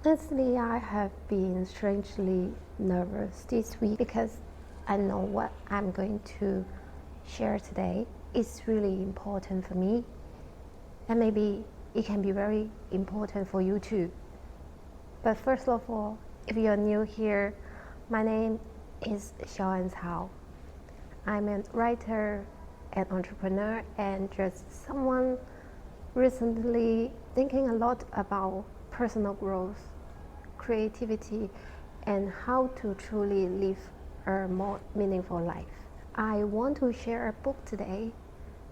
Honestly, I have been strangely nervous this week because I know what I'm going to share today is really important for me, and maybe it can be very important for you too. But first of all, if you're new here, my name is Xiaoan Cao. I'm a writer and entrepreneur and just someone recently thinking a lot about personal growth, creativity, and how to truly live a more meaningful life. I want to share a book today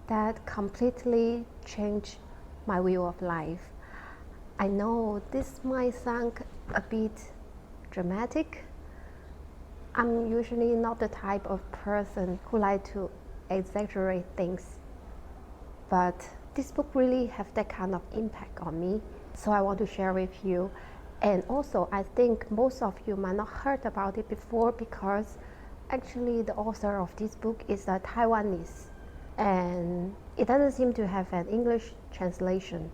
that completely changed my view of life. I know this might sound a bit dramatic. I'm usually not the type of person who like to exaggerate things, but this book really have that kind of impact on me, so I want to share with you. And also, I think most of you might not heard about it before because actually the author of this book is a Taiwanese, and it doesn't seem to have an English translation.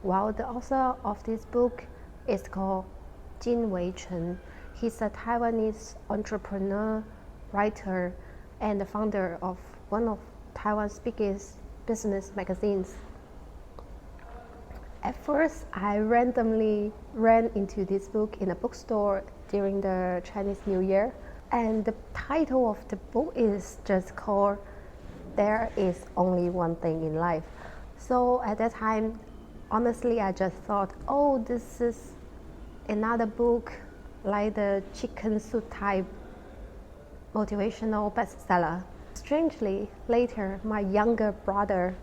While the author of this book is called Jin Wei-chen. He's a Taiwanese entrepreneur, writer, and the founder of one of Taiwan's biggest business magazines. At first, I randomly ran into this book in a bookstore during the Chinese New Year, and the title of the book is just called There Is Only One Thing in Life. So at that time, honestly, I just thought, oh, this is another book like the chicken soup type motivational bestseller. Strangely, later, my younger brother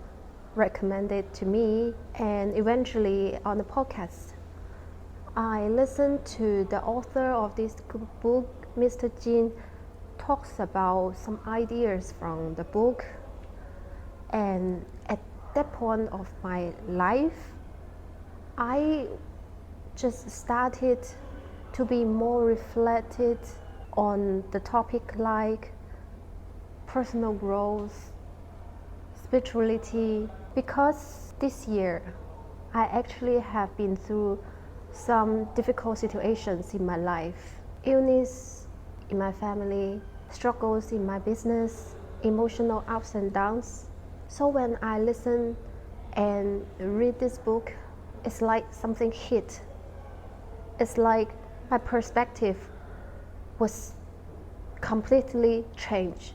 recommended to me, and eventually on the podcast, I listened to the author of this book, Mr. Jin, talks about some ideas from the book. And at that point of my life, I just started to be more reflected on the topic like personal growth, spirituality, because this year I actually have been through some difficult situations in my life. Illness in my family, struggles in my business, emotional ups and downs. So when I listen and read this book, it's like something hit. It's like my perspective was completely changed.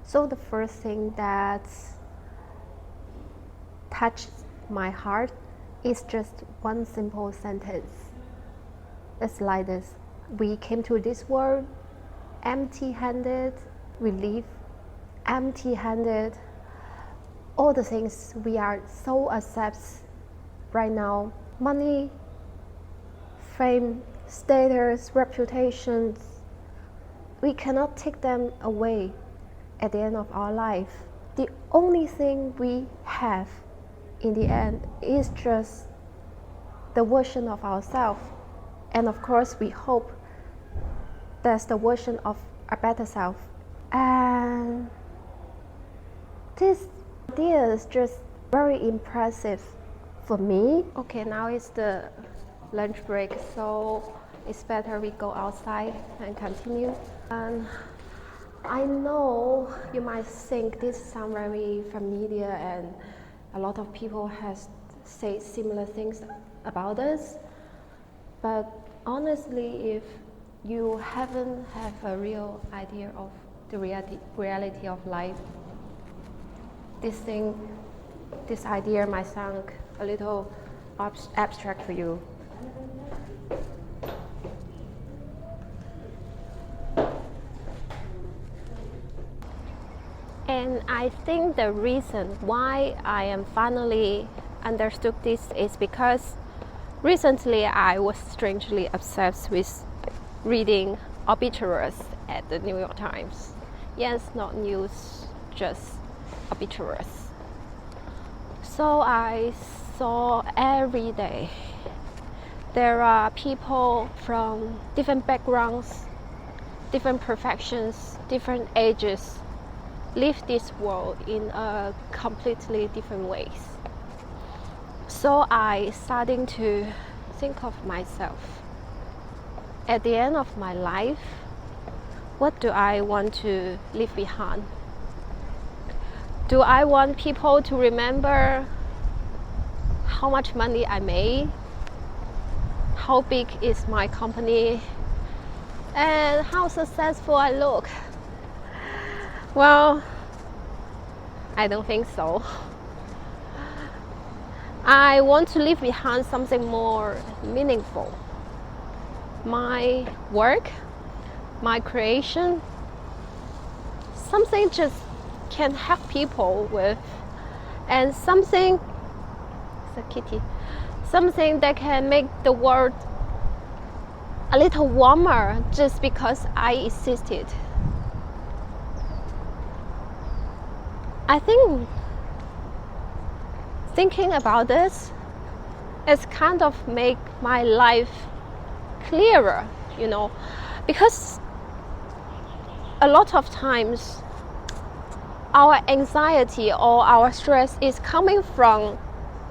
So the first thing that touched my heart is just one simple sentence. It's like this: we came to this world empty-handed, we leave empty-handed. All the things we are so obsessed right now, money, fame, status, reputations, we cannot take them away at the end of our life. The only thing we have in the end is just the version of ourselves. And of course, we hope that's the version of a better self. And this idea is just very impressive for me. Okay, now it's the lunch break, so it's better we go outside and continue. And I know you might think this sounds very familiar and a lot of people has said similar things about us, but honestly, if you haven't have a real idea of the reality of life, this idea might sound a little abstract for you. And I think the reason why I am finally understood this is because recently I was strangely obsessed with reading obituaries at the New York Times. Yes, not news, just obituaries. So I saw every day there are people from different backgrounds, different professions, different ages live this world in a completely different ways. So I starting to think of myself. At the end of my life, what do I want to leave behind? Do I want people to remember how much money I made? How big is my company? And how successful I look? Well, I don't think so. I want to leave behind something more meaningful. My work, my creation, something just can help people with, and something, it's a kitty, something that can make the world a little warmer just because I existed. I think thinking about this is kind of make my life clearer, because a lot of times our anxiety or our stress is coming from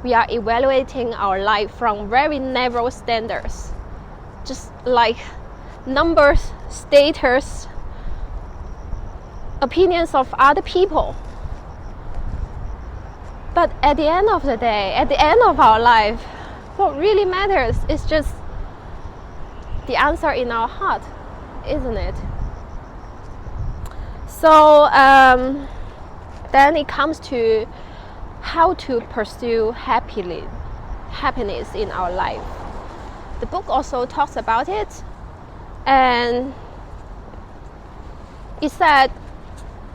we are evaluating our life from very narrow standards, just like numbers, status, opinions of other people. But at the end of the day, at the end of our life, what really matters is just the answer in our heart, isn't it? So then it comes to how to pursue happiness in our life. The book also talks about it, and it said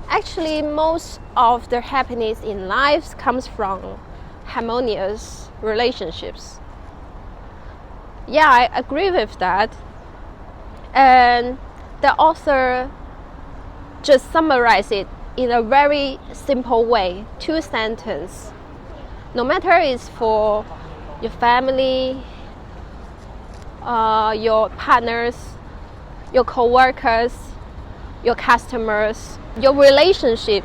actually most of the happiness in life comes from harmonious relationships. Yeah, I agree with that. And the author just summarized it in a very simple way, 2 sentences. No matter it's for your family, your partners, your co-workers, your customers, your relationship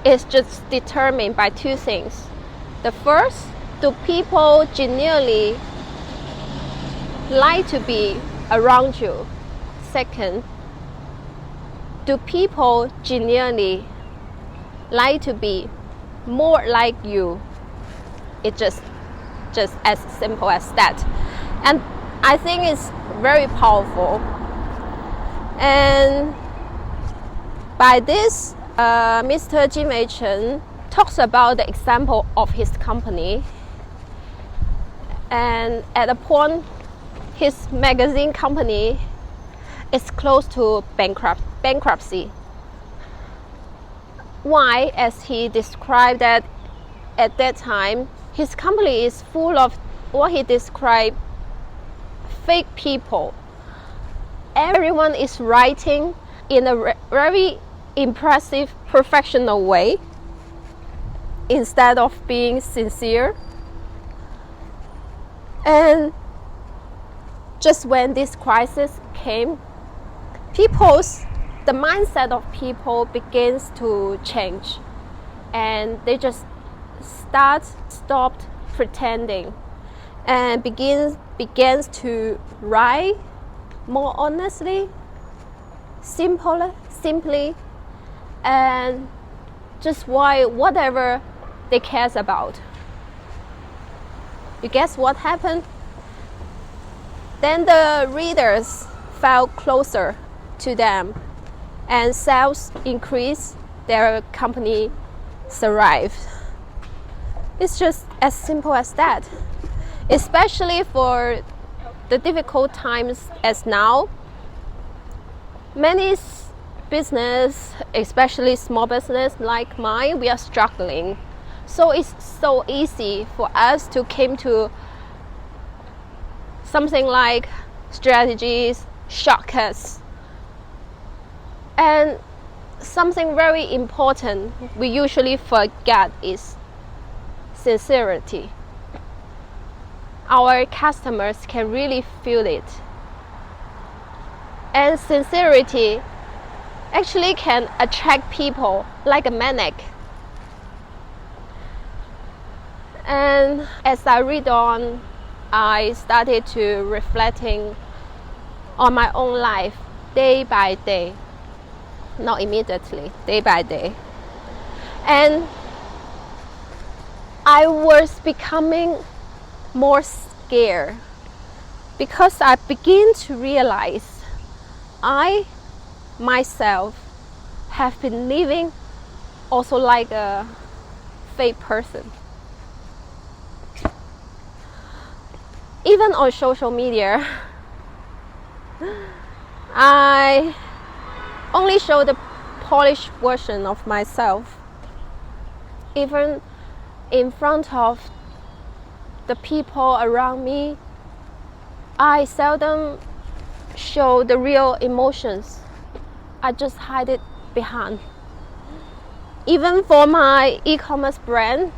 is just determined by 2 things. The first, do people genuinely like to be around you? Second, do people genuinely like to be more like you? It's just as simple as that. And I think it's very powerful. And by this, Mr. Jim A. Chen talks about the example of his company. And at a point, his magazine company is close to bankruptcy. Why? As he described that at that time, his company is full of what he described fake people. Everyone is writing in a very impressive, professional way instead of being sincere. And just when this crisis came, the mindset of people begins to change, and they just stopped pretending and begins to write more honestly, simply, and just write whatever they cares about. You guess what happened? Then the readers felt closer to them, and sales increased, their company thrived. It's just as simple as that. Especially for the difficult times as now, many business, especially small business like mine, we are struggling. So it's so easy for us to come to something like strategies, shortcuts. And something very important we usually forget is sincerity. Our customers can really feel it. And sincerity actually can attract people like a magnet. And as I read on, I started to reflecting on my own life day by day, not immediately, day by day. And I was becoming more scared because I begin to realize I myself have been living also like a fake person. Even on social media, I only show the polished version of myself. Even in front of the people around me, I seldom show the real emotions. I just hide it behind. Even for my e-commerce brand,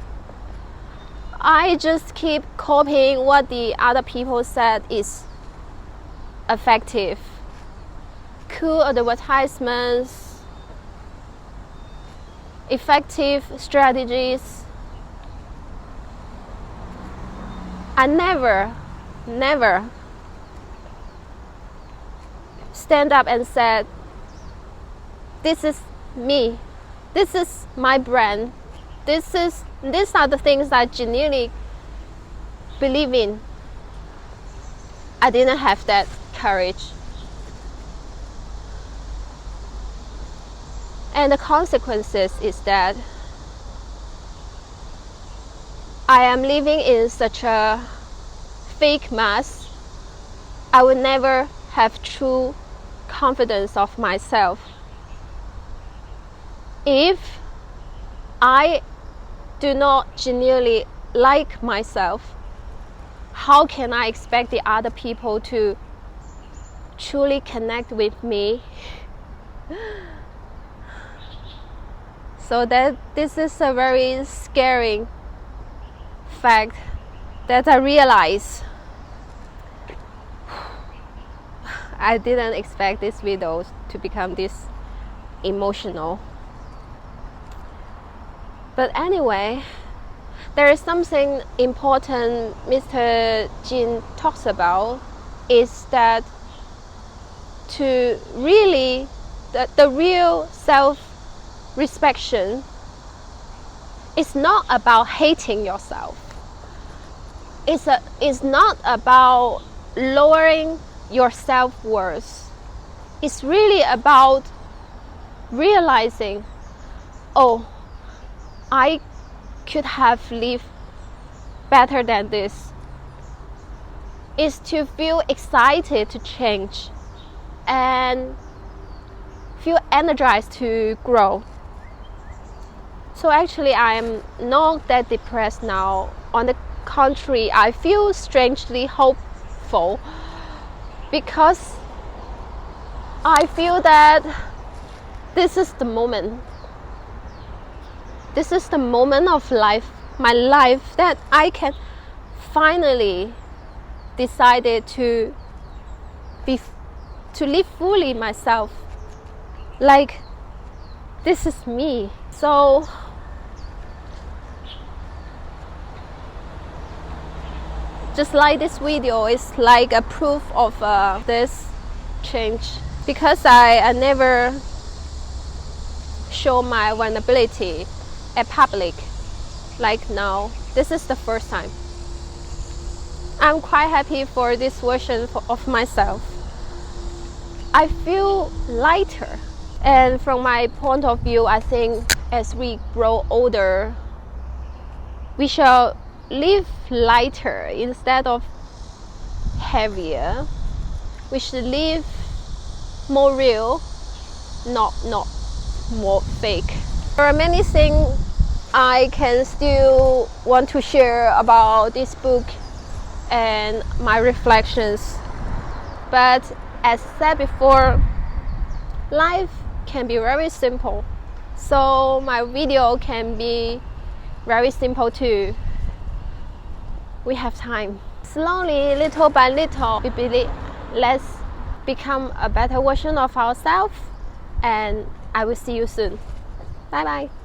I just keep copying what the other people said is effective. Cool advertisements, effective strategies. I never stand up and said, this is me, this is my brand, these are the things I genuinely believe in. I didn't have that courage. And the consequences is that I am living in such a fake mask. I will never have true confidence of myself. If I do not genuinely like myself, how can I expect the other people to truly connect with me? So that this is a very scary fact that I realize. I didn't expect this video to become this emotional. But anyway, there is something important Mr. Jin talks about, is that to really, the real self-respect is not about hating yourself. It's not about lowering your self-worth. It's really about realizing, oh, I could have lived better than this. Is to feel excited to change and feel energized to grow. So actually I am not that depressed now. On the contrary, I feel strangely hopeful because I feel that this is the moment. This is the moment of life, my life, that I can finally decided to live fully myself. Like, this is me. So just like this video is like a proof of this change, because I never show my vulnerability at public like now. This is the first time. I'm quite happy for this version of myself. I feel lighter, and from my point of view, I think as we grow older, we shall live lighter instead of heavier. We should live more real, not more fake. There are many things I can still want to share about this book and my reflections, but as said before, life can be very simple, so my video can be very simple too. We have time. Slowly, little by little, we believe, let's become a better version of ourselves, and I will see you soon. Bye bye.